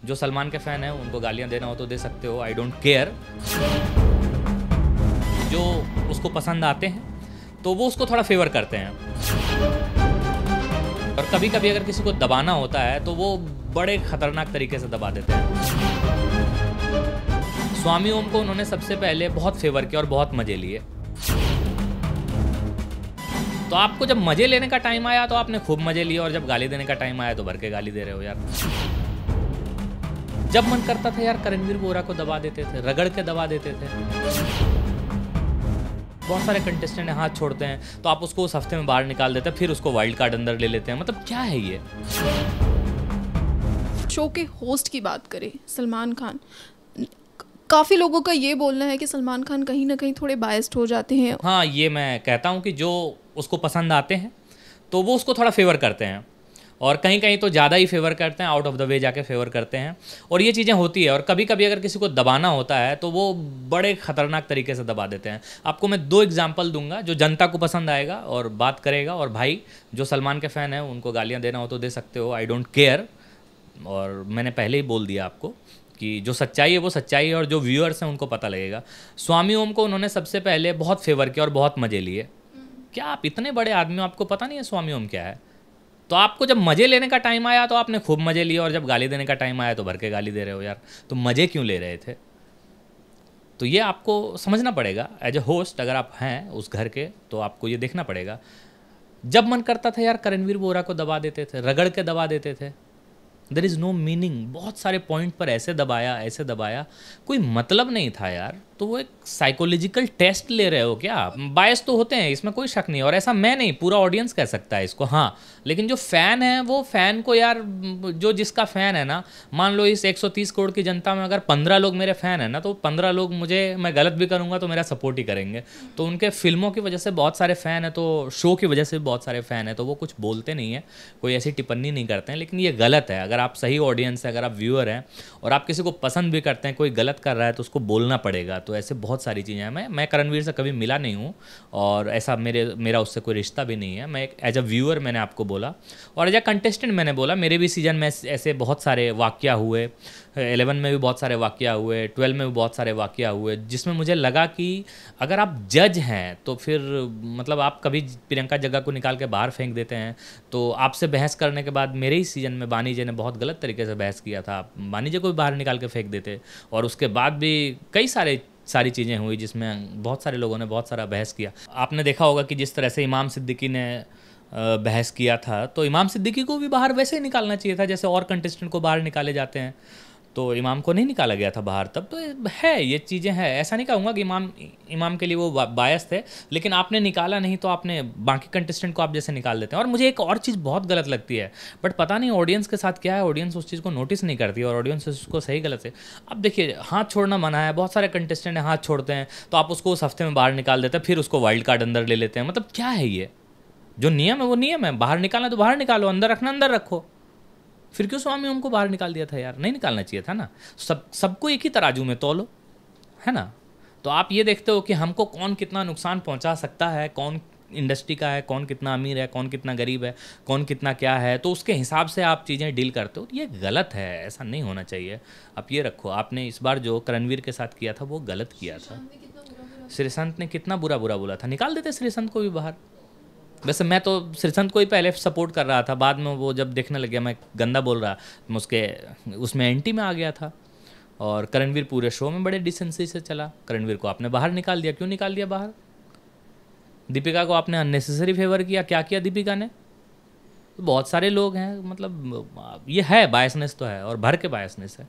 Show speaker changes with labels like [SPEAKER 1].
[SPEAKER 1] जो सलमान के फ़ैन हैं उनको गालियाँ देना हो तो दे सकते हो, आई डोंट केयर। जो उसको पसंद आते हैं तो वो उसको थोड़ा फेवर करते हैं, और कभी कभी अगर किसी को दबाना होता है तो वो बड़े खतरनाक तरीके से दबा देते हैं। स्वामी ओम को उन्होंने सबसे पहले बहुत फेवर किया और बहुत मजे लिए। तो आपको जब मजे लेने का टाइम आया तो आपने खूब मजे लिए, और जब गाली देने का टाइम आया तो भर के गाली दे रहे हो यार। जब मन करता था यार करणवीर बोरा को दबा देते थे, रगड़ के दबा देते थे। बहुत सारे कंटेस्टेंट हाथ छोड़ते हैं तो आप उसको उस हफ्ते में बाहर निकाल देते हैं, फिर उसको वाइल्ड कार्ड अंदर ले लेते हैं। मतलब क्या है ये?
[SPEAKER 2] शो के होस्ट की बात करें, सलमान खान, काफ़ी लोगों का ये बोलना है कि सलमान खान कहीं ना कहीं थोड़े बायस्ड हो जाते हैं।
[SPEAKER 1] हाँ, ये मैं कहता हूँ कि जो उसको पसंद आते हैं तो वो उसको थोड़ा फेवर करते हैं, और कहीं कहीं तो ज़्यादा ही फेवर करते हैं, आउट ऑफ द वे जाके फेवर करते हैं, और ये चीज़ें होती है। और कभी कभी अगर किसी को दबाना होता है तो वो बड़े खतरनाक तरीके से दबा देते हैं। आपको मैं 2 एग्जाम्पल दूंगा जो जनता को पसंद आएगा और बात करेगा। और भाई जो सलमान के फ़ैन हैं उनको गालियाँ देना हो तो दे सकते हो, आई डोंट केयर। और मैंने पहले ही बोल दिया आपको कि जो सच्चाई है वो सच्चाई है, और जो व्यूअर्स हैं उनको पता लगेगा। स्वामी ओम को उन्होंने सबसे पहले बहुत फेवर किया और बहुत मजे लिए। क्या आप इतने बड़े आदमी हो, आपको पता नहीं है स्वामी ओम क्या है? तो आपको जब मजे लेने का टाइम आया तो आपने खूब मजे लिए, और जब गाली देने का टाइम आया तो भर के गाली दे रहे हो यार। तो मजे क्यों ले रहे थे? तो ये आपको समझना पड़ेगा एज ए होस्ट। अगर आप हैं उस घर के तो आपको ये देखना पड़ेगा। जब मन करता था यार करणवीर बोरा को दबा देते थे, रगड़ के दबा देते थे। There is no meaning. बहुत सारे पॉइंट पर ऐसे दबाया, कोई मतलब नहीं था यार। तो वो एक साइकोलॉजिकल टेस्ट ले रहे हो क्या? बायस तो होते हैं, इसमें कोई शक नहीं, और ऐसा मैं नहीं, पूरा ऑडियंस कह सकता है इसको। हाँ, लेकिन जो फ़ैन है वो फ़ैन को यार, जो जिसका फ़ैन है ना, मान लो इस 130 करोड़ की जनता में अगर 15 लोग मेरे फ़ैन है ना, तो 15 लोग मुझे, मैं गलत भी करूँगा तो मेरा सपोर्ट ही करेंगे। तो उनके फिल्मों की वजह से बहुत सारे फ़ैन हैं, तो शो की वजह से बहुत सारे फ़ैन हैं, तो वो कुछ बोलते नहीं हैं, कोई ऐसी टिप्पणी नहीं करते हैं। लेकिन ये गलत है। अगर आप सही ऑडियंस है, अगर आप व्यूअर हैं और आप किसी को पसंद भी करते हैं, कोई गलत कर रहा है तो उसको बोलना पड़ेगा। तो ऐसे बहुत सारी चीज़ें हैं। मैं करणवीर से कभी मिला नहीं हूँ, और ऐसा मेरा उससे कोई रिश्ता भी नहीं है। मैं एक एज अ व्यूअर मैंने आपको बोला, और एज अ कंटेस्टेंट मैंने बोला। मेरे भी सीजन में ऐसे बहुत सारे वाक़या हुए, 11 में भी बहुत सारे वाक़या हुए, 12 में भी बहुत सारे वाक़या हुए, जिसमें मुझे लगा कि अगर आप जज हैं तो फिर मतलब आप कभी प्रियंका जग्गा को निकाल के बाहर फेंक देते हैं। तो आपसे बहस करने के बाद मेरे ही सीजन में बानी जी ने बहुत गलत तरीके से बहस किया था, बानी जी को भी बाहर निकाल के फेंक देते। और उसके बाद भी कई सारी चीज़ें हुई जिसमें बहुत सारे लोगों ने बहुत सारा बहस किया। आपने देखा होगा कि जिस तरह से इमाम सिद्दीकी ने बहस किया था, तो इमाम सिद्दीकी को भी बाहर वैसे ही निकालना चाहिए था जैसे और कंटेस्टेंट को बाहर निकाले जाते हैं। तो इमाम को नहीं निकाला गया था बाहर तब। तो है, ये चीज़ें हैं। ऐसा नहीं कहूँगा कि इमाम के लिए वो बायस थे, लेकिन आपने निकाला नहीं तो आपने बाकी कंटेस्टेंट को आप जैसे निकाल देते हैं। और मुझे एक और चीज़ बहुत गलत लगती है, बट पता नहीं ऑडियंस के साथ क्या है, ऑडियंस उस चीज़ को नोटिस नहीं करती और ऑडियंस उसको सही गलत से। अब देखिए, हाथ छोड़ना मना है, बहुत सारे कंटेस्टेंट हाथ छोड़ते हैं तो आप उसको उस हफ्ते में बाहर निकाल देते हैं, फिर उसको वाइल्ड कार्ड अंदर ले लेते हैं। मतलब क्या है ये? जो नियम है वो नियम है। बाहर निकालना तो बाहर निकालो, अंदर रखना अंदर रखो। फिर क्यों स्वामी ओम को बाहर निकाल दिया था यार? नहीं निकालना चाहिए था ना। सबको एक ही तराजू में तोलो, है ना। तो आप ये देखते हो कि हमको कौन कितना नुकसान पहुंचा सकता है, कौन इंडस्ट्री का है, कौन कितना अमीर है, कौन कितना गरीब है, कौन कितना क्या है, तो उसके हिसाब से आप चीज़ें डील करते हो। ये गलत है, ऐसा नहीं होना चाहिए। आप ये रखो, आपने इस बार जो करणवीर के साथ किया था वो गलत किया था। श्रीसंत ने कितना बुरा बोला था, निकाल देते श्रीसंत को भी बाहर। वैसे मैं तो श्रीसंत को ही पहले सपोर्ट कर रहा था, बाद में वो जब देखने लग गया मैं गंदा बोल रहा, मैं उसमें एंटी में आ गया था। और करणवीर पूरे शो में बड़े डिसेंसी से चला। करणवीर को आपने बाहर निकाल दिया, क्यों निकाल दिया बाहर? दीपिका को आपने अननेसेसरी फेवर किया, क्या किया दीपिका ने? तो बहुत सारे लोग हैं, मतलब ये है बायसनेस तो है, और भर के बायसनेस है।